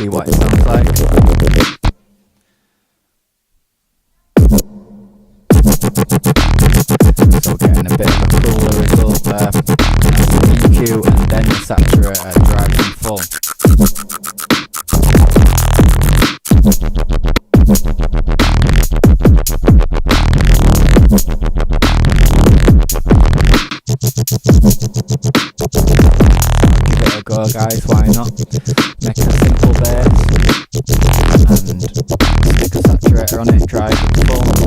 see what it sounds like. So getting a bit of a cooler result there. EQ and then the saturator drives in full. Give it a go, guys, why not? Make a simple bass and stick a saturator on it, drive it full.